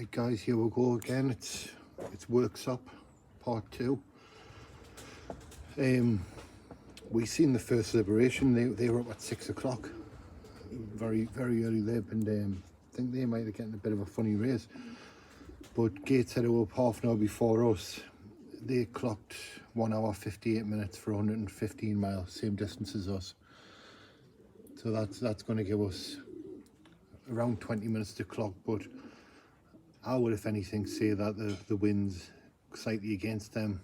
Right guys, here we go again. It's Worksop part 2. We seen the first liberation. They were up at 6 o'clock. Very early lib, and I think they might have getting a bit of a funny race. But Gates had up half an hour before us. They clocked 1 hour 58 minutes for 115 miles, same distance as us. So that's going to give us around 20 minutes to clock, but I would, if anything, say that the wind's slightly against them.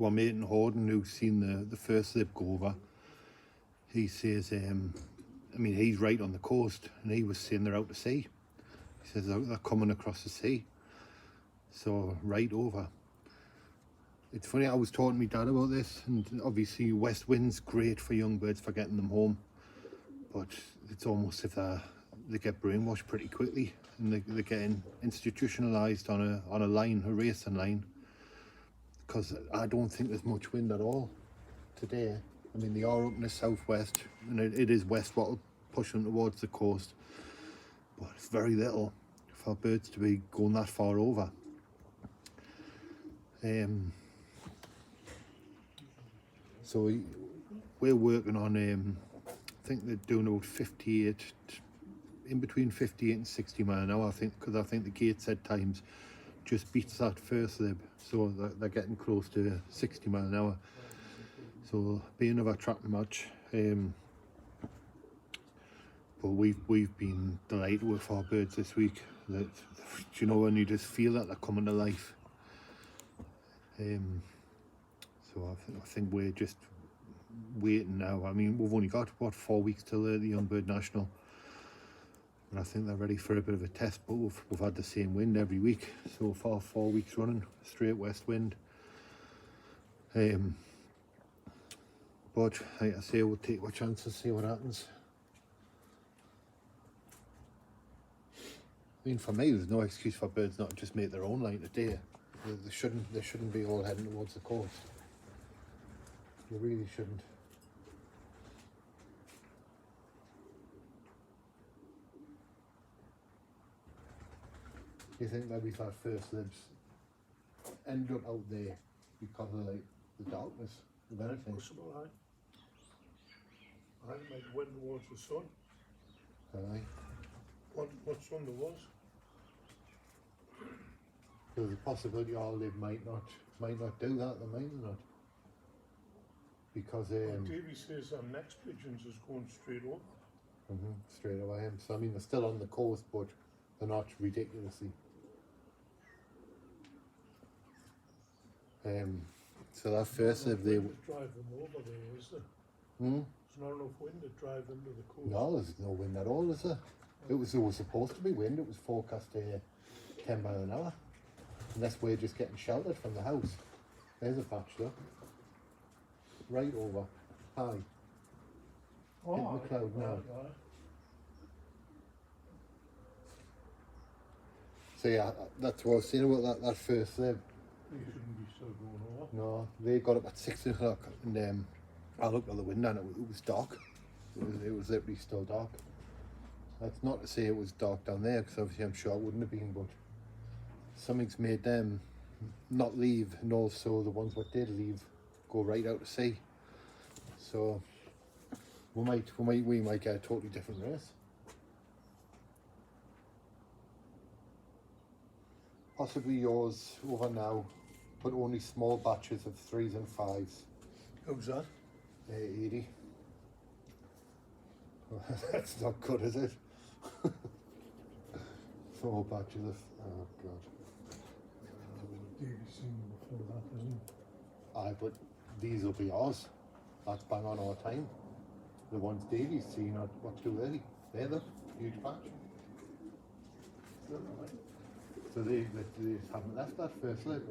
Our mate in Horden, who's seen the first lip go over, he says, I mean, he's right on the coast, and he was saying they're out to sea. He says they're coming across the sea, so right over. It's funny, I was talking to my dad about this, and obviously west wind's great for young birds for getting them home, but it's almost if they get brainwashed pretty quickly, and they're getting institutionalized on a line, a racing line, because I don't think there's much wind at all today. I mean, they are up in the southwest, and it is west wattle pushing towards the coast, but it's very little for birds to be going that far over. So we're working on, I think they're doing about 58, in between 58 and 60 mile an hour, I think, because I think the Gateshead times just beats that first lib, so they're getting close to 60 mile an hour. So be another tracking match. But we've been delighted with our birds this week. That, you know, when you just feel that they're coming to life. So I think we're just waiting now. I mean, we've only got, what, 4 weeks till the Young Bird National. And I think they're ready for a bit of a test, but we've had the same wind every week so far, 4 weeks running, straight west wind. But like I say, we'll take our chances, see what happens. I mean, for me, there's no excuse for birds not to just make their own line today. They shouldn't be all heading towards the coast. They really shouldn't. Do you think maybe if our first libs end up out there because of like the darkness of anything? Possible, aye. I think it might win towards the sun. Aye. What sun there was? There's a possibility our lib might not do that, they might not. Because Davey says our next pigeons is going straight up. Straight away. So I mean, they're still on the coast, but they're not ridiculously. So that first lib, they drive them over there, is there? There's not enough wind to drive them to the coast. No, there's no wind at all, is there? It was supposed to be wind. It was forecast 10 mile an hour. Unless we're just getting sheltered from the house. There's a patch though. Right over. High. Hitting the cloud now. So yeah, that's what I was saying about that first lib. They shouldn't be still going over. No, they got up at 6 o'clock, and I looked out the window and it was dark. It was literally still dark. That's not to say it was dark down there, because obviously I'm sure it wouldn't have been, but something's made them not leave, and also the ones that did leave go right out to sea. So we might get a totally different race. Possibly yours over now, but only small batches of 3s and 5s. How's that? 80. That's not good, is it? 4 batches of, oh god. Davey's seen them before that, isn't he? Aye, but these will be ours. That's bang on our time. The ones Davey's seen are what, too early. They're the huge batch. So they haven't left that first lip.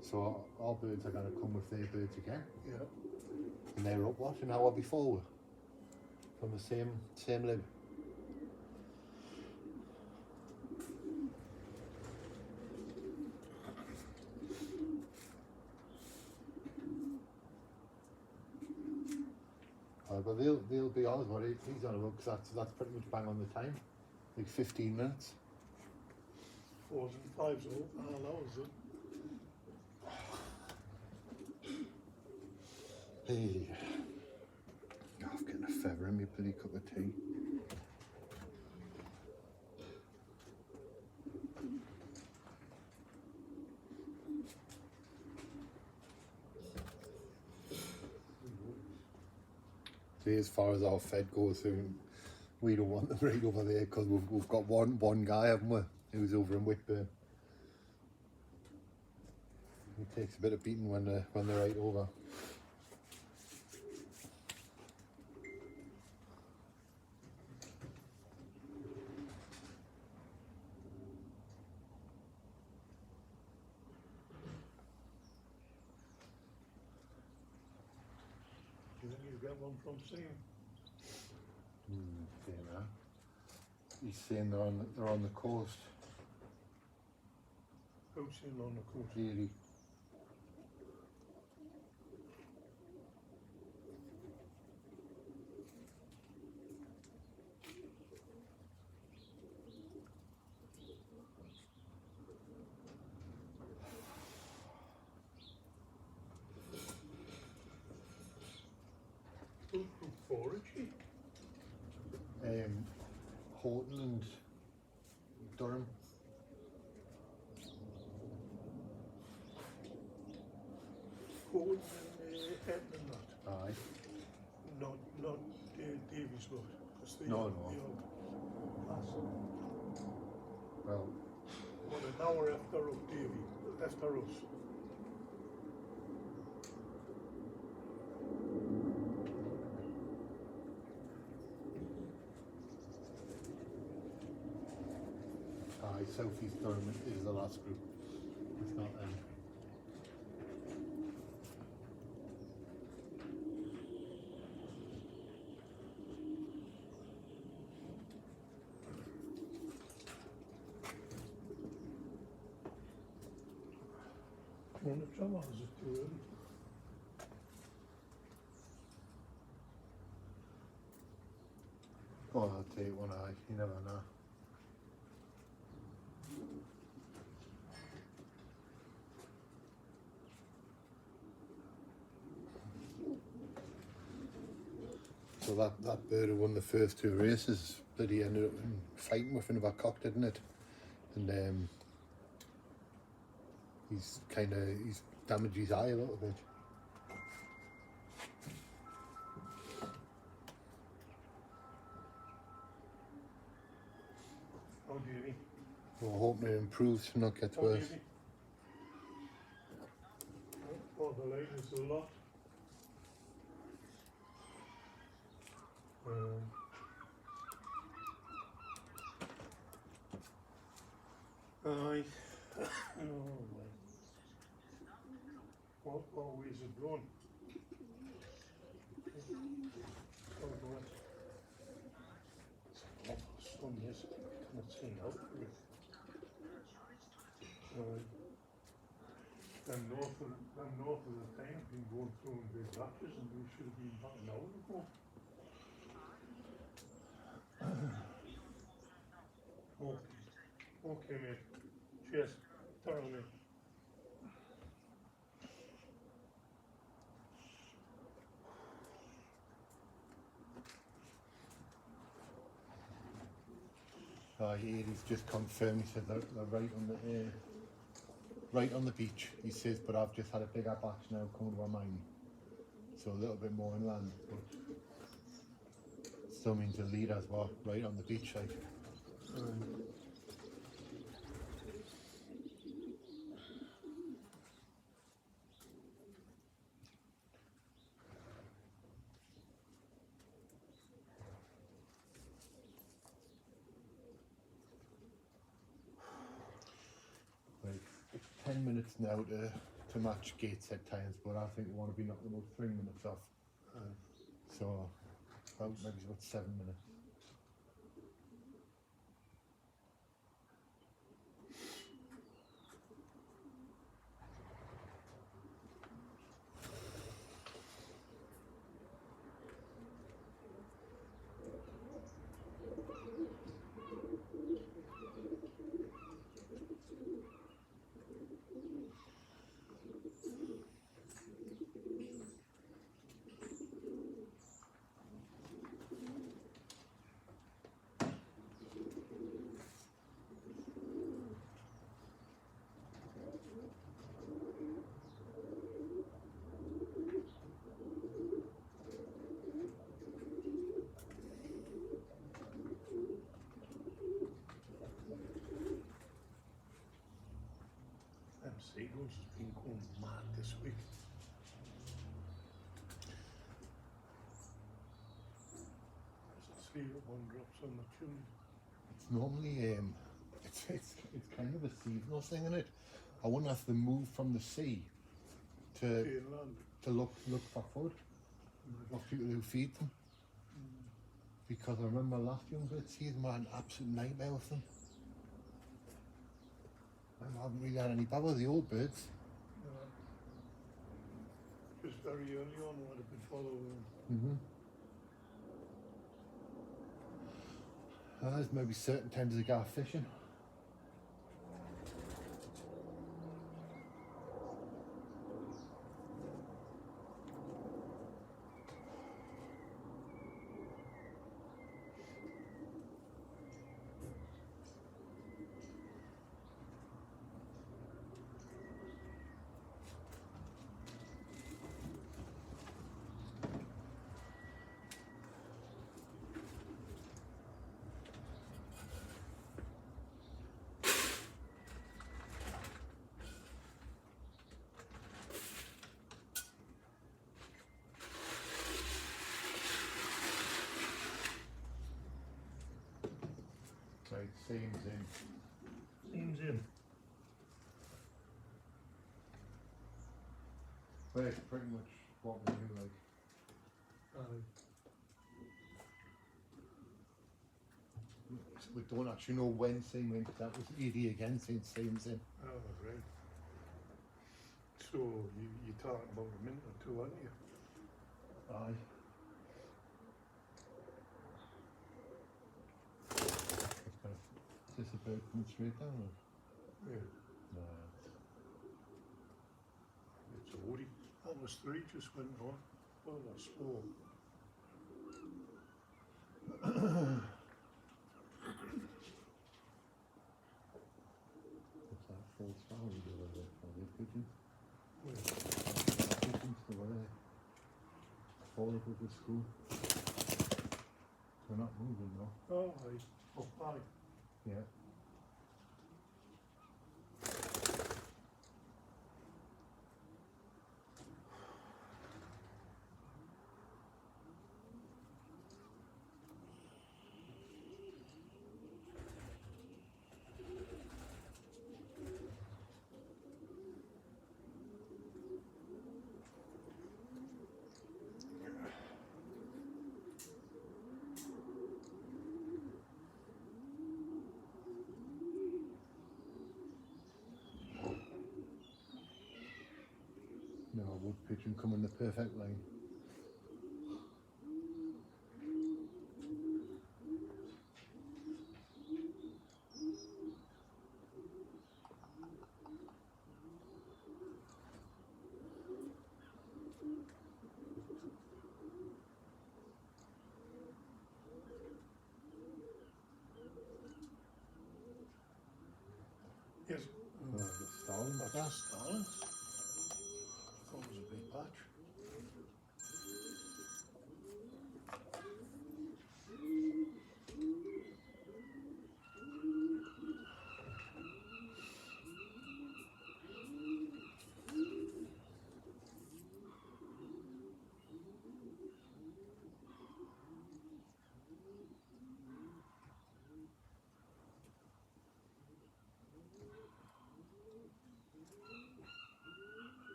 So our birds are going to come with their birds again. Yeah. And they're up what, an hour before from the same lib. But they'll be ours, but he's on a look, because that's pretty much bang on the time. like 15 minutes. 4s and 5s all hours. Hey, I'm getting a feather in my bloody cup of tea. See, as far as our Fed goes, we don't want them right over there because we've got one guy, haven't we, who's over in Whitburn. He takes a bit of beating when they're right over. Do you think you get one from seeing? Yeah, he's saying they're on the coast. Who's seen on the coast? Really. Who foraging? Horton and Durham. Horton and Hetton and that. Aye. Not Davies lot. Because they No. Well, an hour after after us. South East Durham is the last group. It's not them. On the tram, or is it too early? Oh, I'll tell you one eye. You never know. So that bird who won the first 2 races, but he ended up fighting with another cock, didn't it? And he's damaged his eye a little bit. How do you think? We're hoping it improves and not gets worse. Oh, the light is a lot. Aye. What way is it going? It's awful sun, yes. Can't see out of it. And north of the town been going through in big raptors, and we should have been about an hour ago. Okay, mate. Cheers. Turn mate. He's just confirmed. He said they're right on the beach. He says, but I've just had a bigger batch now coming to our mine, so a little bit more inland, but still means the leaders were right on the beach, like. It's 10 minutes now to match Gateshead times, but I think we want to be knocking about 3 minutes off. So maybe about 7 minutes. house has been going mad this week. There's 3 or 1 drops on the chimney. It's normally it's kind of a seasonal thing, isn't it? I wonder if they move from the sea to Inland. look for food, for people who feed them. Because I remember last young bird season we had an absolute nightmare with them. I haven't really had any bad with the old birds. Just very early on, we had a bit following. There's maybe certain times they go fishing. Right, seams in. Seems in. But it's pretty much what we do, like. We don't actually know when seam in, 'cause that was Edie again saying seams in. Oh, right. So you're talking about a minute or 2, aren't you? Aye. Is this a bird coming straight down? Or? Yeah. No. It's a woody. That was 3 just went on. Well, that's 4. What's that? False foul we do with it? Are they pigeons? Well, Pigeons, the way they fall up with the school. They're not moving though. oh, right. Oh, aye. Yeah. No, a wood pigeon come in the perfect line. Yes. Oh, the starling. That's starlings. Thought it was a big patch.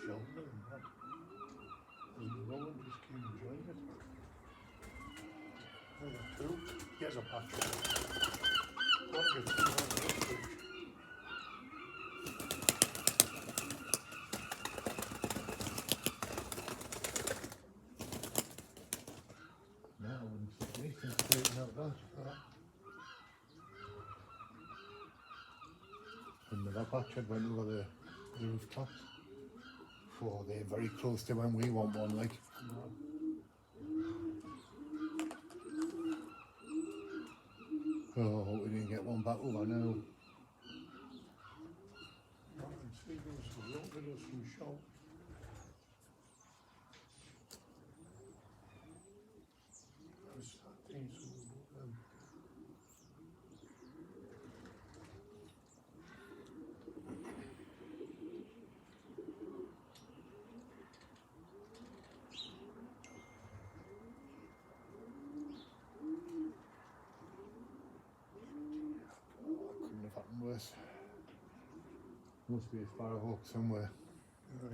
Shoulder and that. And no one just came and joined it. Oh, there 2. Here's a patch. One of it's 2 on the other. No, I wouldn't say anything straighten out that. And the patch had went over the rooftops. Oh, they're very close to when we want one, like. Oh, we didn't get one back over now. I can see there's a little bit of some shout. Must be a sparrowhawk somewhere. Right.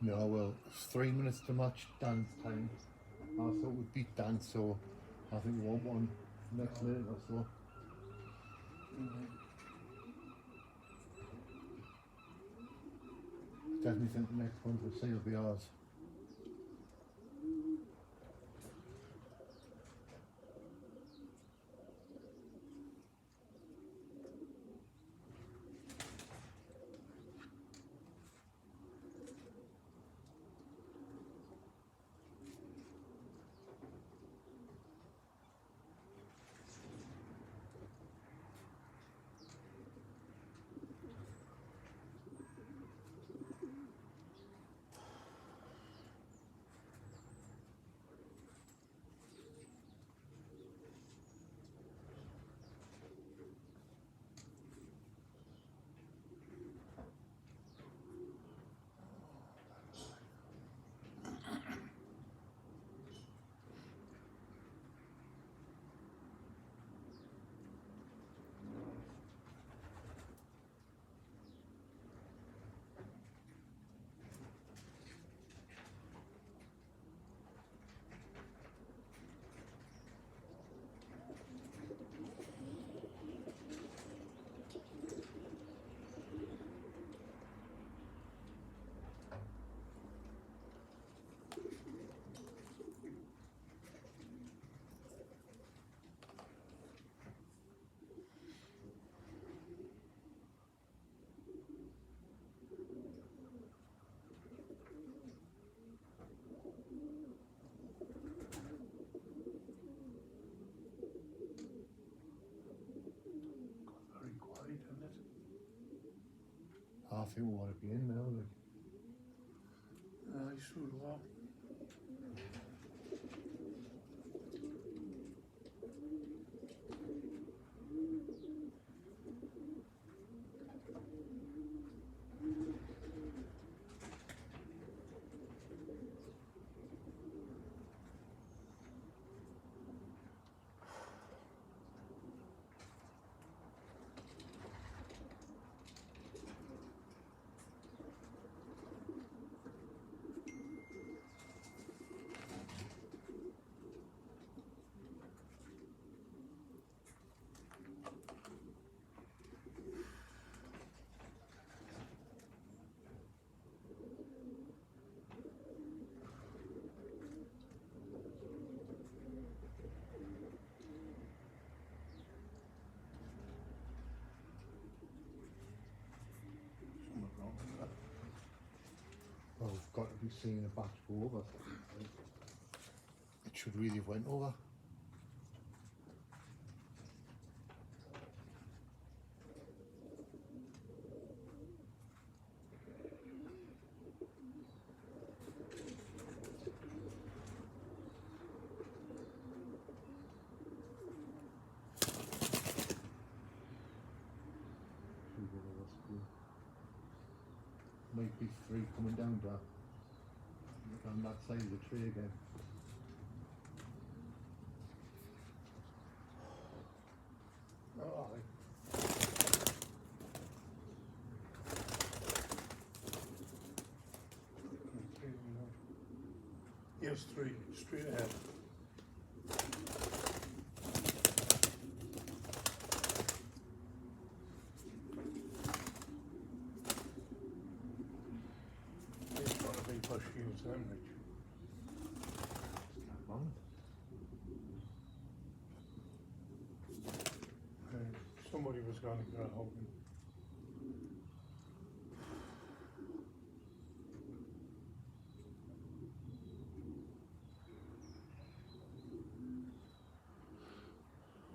No, well, it's 3 minutes to match dance time. I thought we'd beat dance, so I think we want one next minute or so. Definitely think the next one for sale will be ours. Very quiet, isn't it? I think we want to be in now. Like. I sure will. Something wrong with that. Well, we've got to be seeing a batch go over. It should really have went over. Might be three coming down to on that side of the tree again. Oh, I Here's 3, straight ahead. He's got to be push shields then, Rich. Somebody was going to get a hold of him.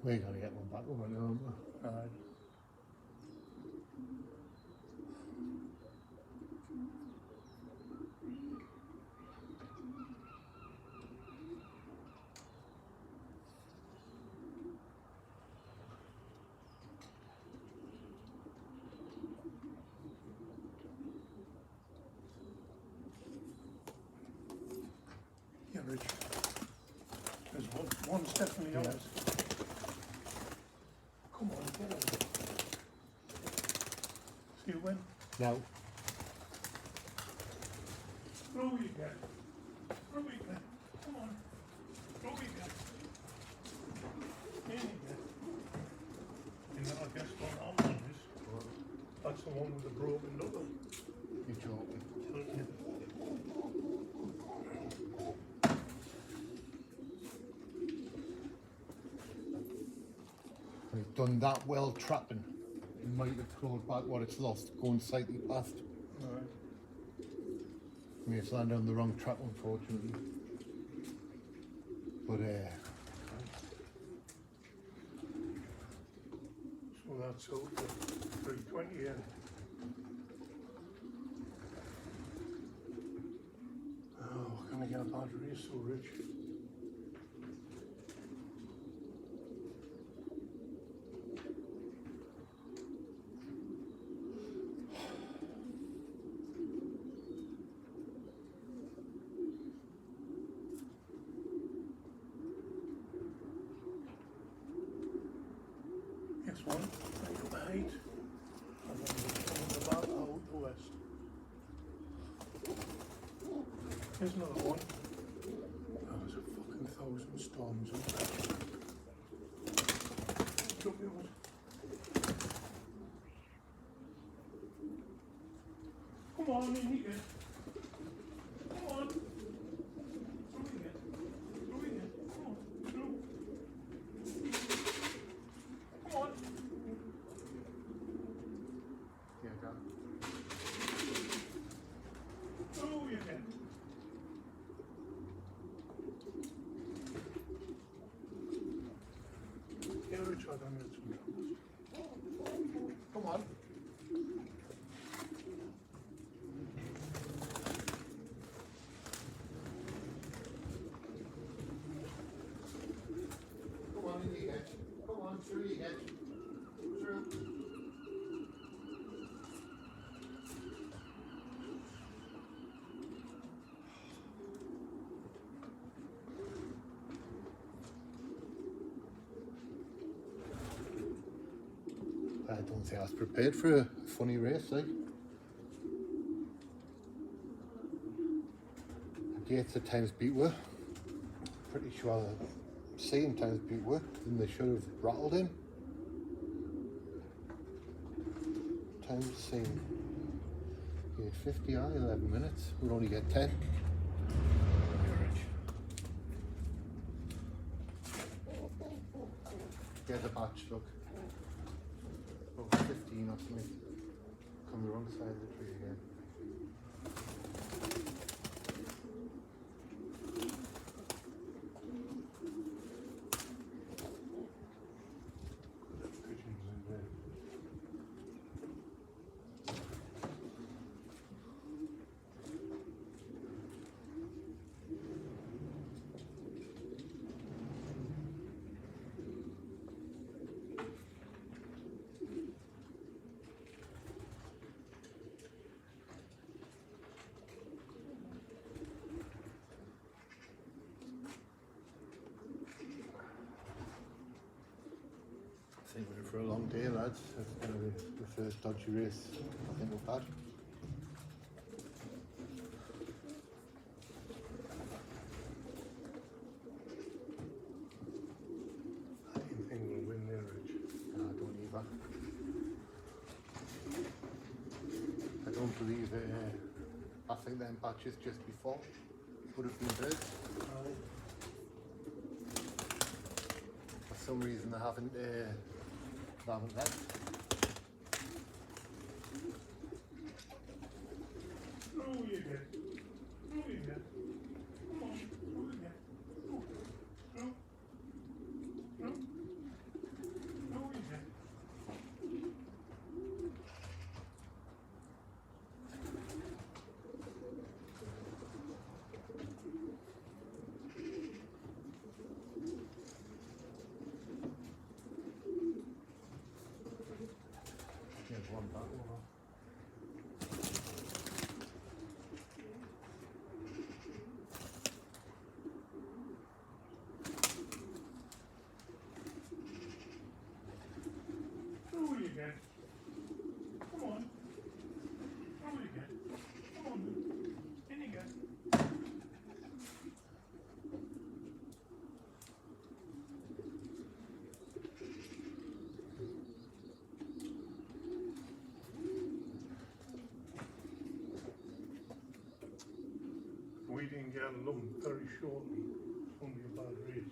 We're going to get one back over now, aren't we? Aye. Yeah, Rich. There's one's definitely ours. Come on, get over. See you win. Now, Throw you get. Throw you get. Come on. Throw you get. In you get. And then I guess what that one is. That's the one with the broken knuckle. you're joking. We've done that well trapping. It might have clawed back what it's lost, going slightly past. Alright. I mean, it's landed on the wrong trap, unfortunately. But, So that's out to 320 yeah. Oh, can I get a battery? It's so rich. Yes, one. Right up the height. And then we'll come about out the west. Here's another one. Oh, there's a fucking 1,000 storms up there. Drop yours. Come on, in here. Come on. Through here. Through here. Come on. Through. Come on. yeah, go. Through here. Get a rich one on your two. Come on. Come on, in you get. Come on, through you get. Through. I don't think I was prepared for a funny race, like. The gates at times beat were. Pretty sure the seeing times beat were, and they should have rattled in. Times seen. Yeah, 50 hour, 11 minutes. We'll only get 10. Get the batch, look. About 15 or something. Come the wrong side of the tree again. Pigeons in there. I think we're in for a long day, lads. It's going to be the first dodgy race I think we've had. don't believe I think them batches just before would have been birds. For some reason they haven't left. Through you get. Through you get. Come on, through you get. Through. Through. Through. Through you get. There's one back over. Through you get. Come on. Through you get. Come on. In you get. We didn't get along very shortly. Only a bad race.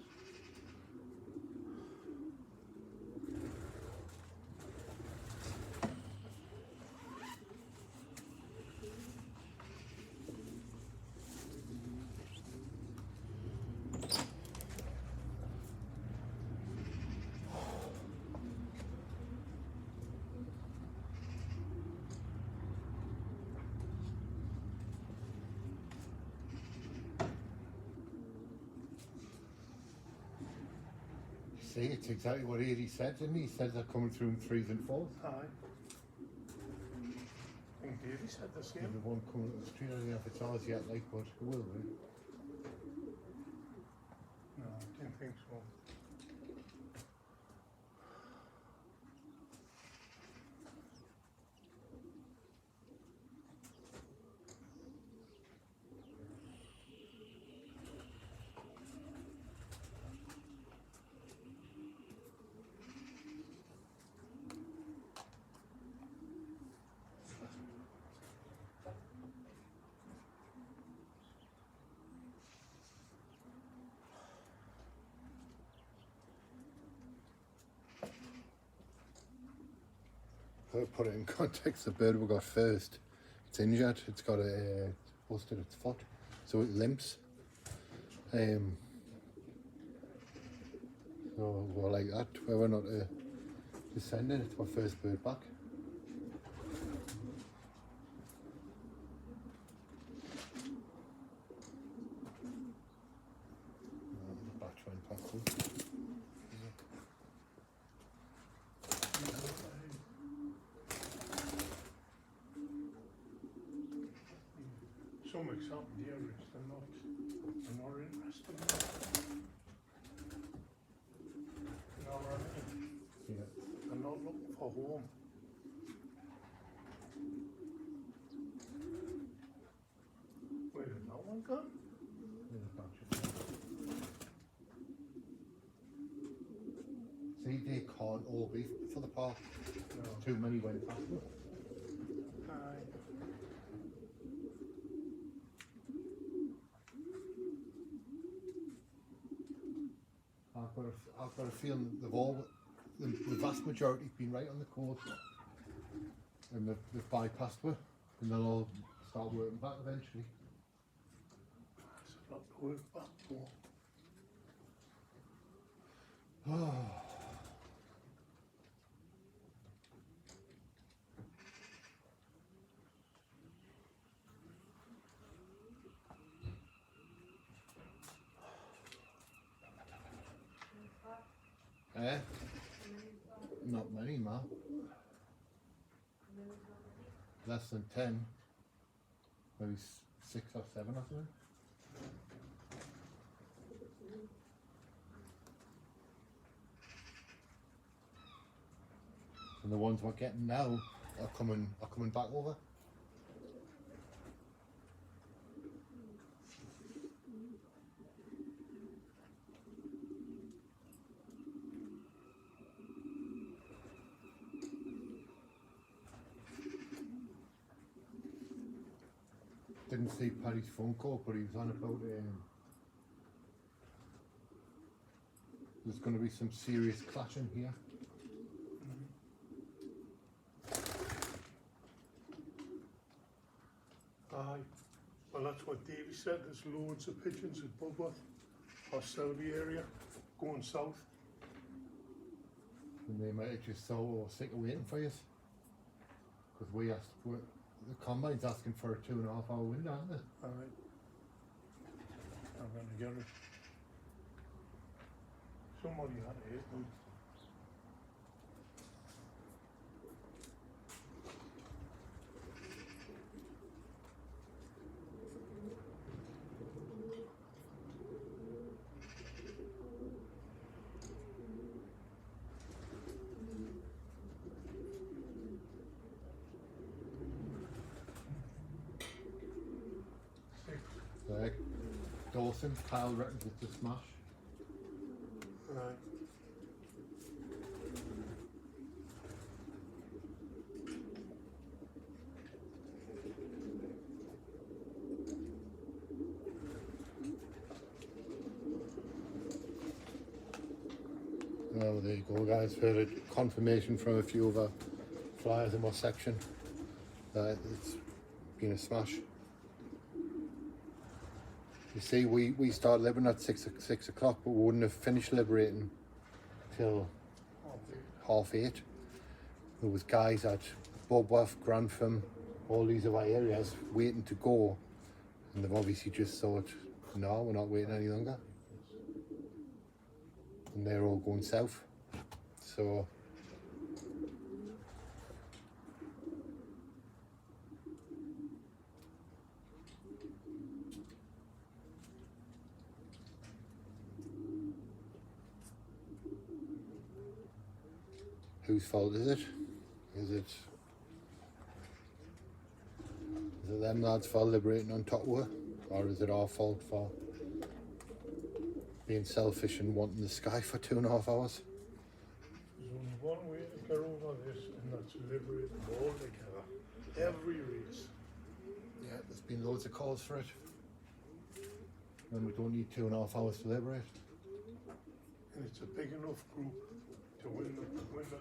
See, it's exactly what Eddie said, didn't he? He said they're coming through in 3s and 4s. Aye. I think Davey said the And same. the one coming up the street, I don't know if it's ours yet, like, but it will be. No, I didn't think so. To put it in context, the bird we got first, it's injured, it's got a busted its foot, so it limps. So we're like that, we're not descending, it's my first bird back. The batch went past them. Some example here is they're not interested in it. You know what I mean? Yeah. They're not looking for home. Where did that one go? There's a batch of them. See, they can't all be for the park. No. Too many went past them. Aye. I've got a feeling they've all, the vast majority have been right on the course, and they've bypassed her, and they'll all start working back eventually. It's a lot to work back for. Not many, ma. Less than 10. Maybe 6 or 7 or something. And the ones we're getting now are coming back over. didn't see Paddy's phone call, but he was on about there's going to be some serious clashing here. Aye. Well, that's what Davey said. There's loads of pigeons at Budworth or Selby area going south. And they might have just thought, oh, sick of waiting for you. Because the combine's asking for a 2.5 hour window, aren't they? Aye. I'm going to get it. Somebody had it. Like, Dawson, Kyle reckons it's a smash. Right. Oh, there you go, guys. Heard a confirmation from a few of our flyers in my section that it's been a smash. You see, we started liberating at 6 o'clock, but we wouldn't have finished liberating till 8:30. There was guys at Budworth, Grantham, all these other areas waiting to go, and they've obviously just thought, no, we're not waiting any longer. And they're all going south. So whose fault is it? Is it them lads for liberating on top of her? Or is it our fault for being selfish and wanting the sky for 2.5 hours? There's only one way to get over this, and that's liberate them all together. Every race. Yeah, there's been loads of calls for it. And we don't need 2.5 hours to liberate. And it's a big enough group to win the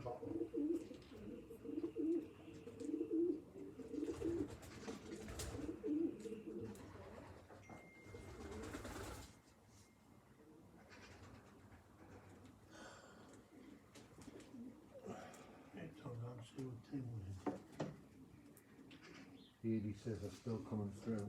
battle. It's an absolute thing with him. He says they're still coming through.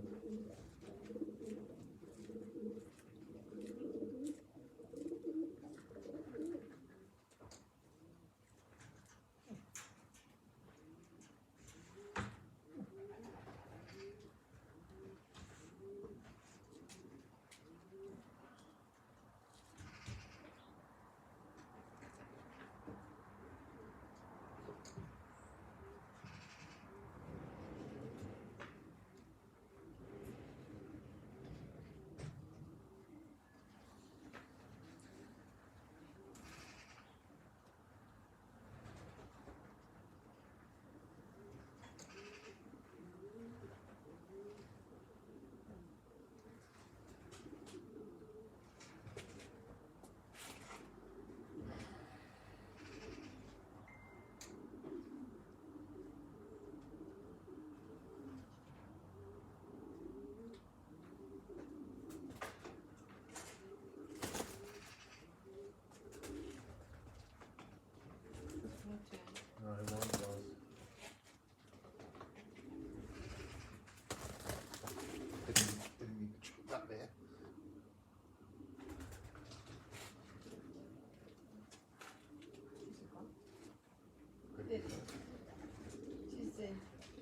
Didn't need to chuck that there.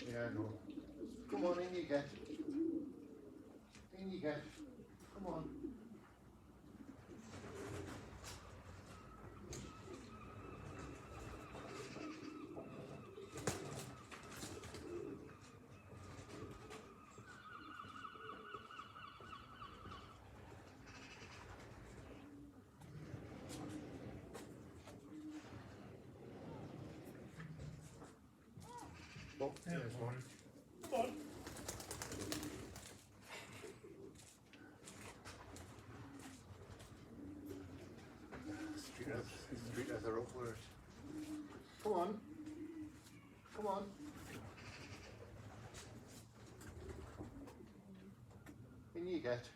Yeah, I know. Come on, in you get. In you get. Come on. Oh, There's one. Come on. Three letter upward. Come on. Come on. In you get.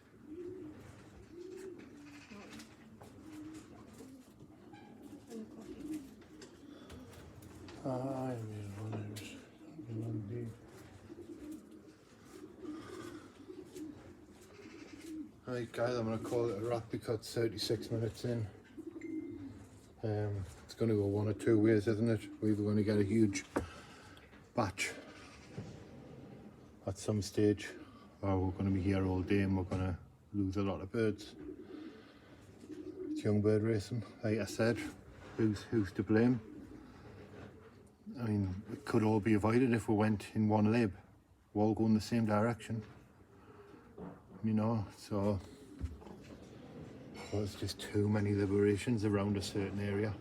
Right guys, I'm going to call it a wrap because it's 36 minutes in. It's going to go one or two ways, isn't it? We're either going to get a huge batch at some stage, or we're going to be here all day and we're going to lose a lot of birds. It's young bird racing, like I said. Who's to blame? I mean, it could all be avoided if we went in one lib. We're all going the same direction, you know, so there's just too many liberations around a certain area.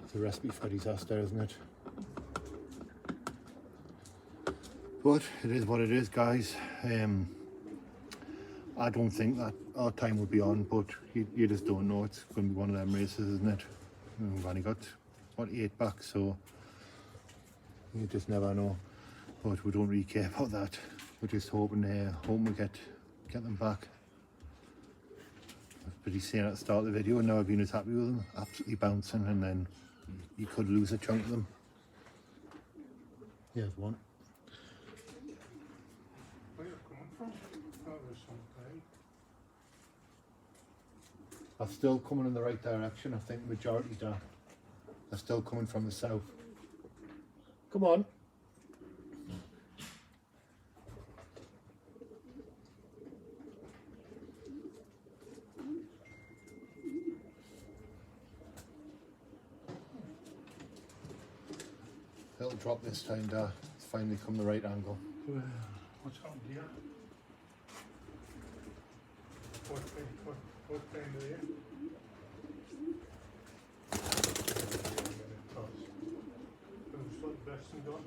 It's a recipe for disaster, isn't it? But it is what it is, guys. I don't think that our time will be on, but you just don't know. It's going to be one of them races, isn't it? We've only got, what, 8 back, so you just never know. But we don't really care about that. We're just hoping we get them back. I was pretty saying at the start of the video, and now I've been as happy with them, absolutely bouncing, and then you could lose a chunk of them. Here's one. Where are you coming from? Oh, there's some guy. They're still coming in the right direction. I think the majority are. They're still coming from the south. Come on. It'll drop this time, Dad. It's finally come the right angle. What's happened here? What kind of here? Looks like best and done.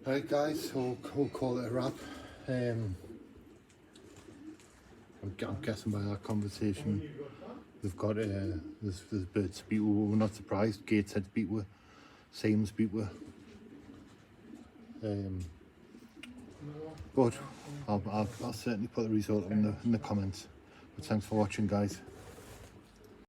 Right guys, we'll call it a wrap. I'm guessing by that conversation they've got there's birds to beat with. We're not surprised. Gateshead's beat with, Same's beat with. But I'll certainly put the result in the comments. But thanks for watching, guys.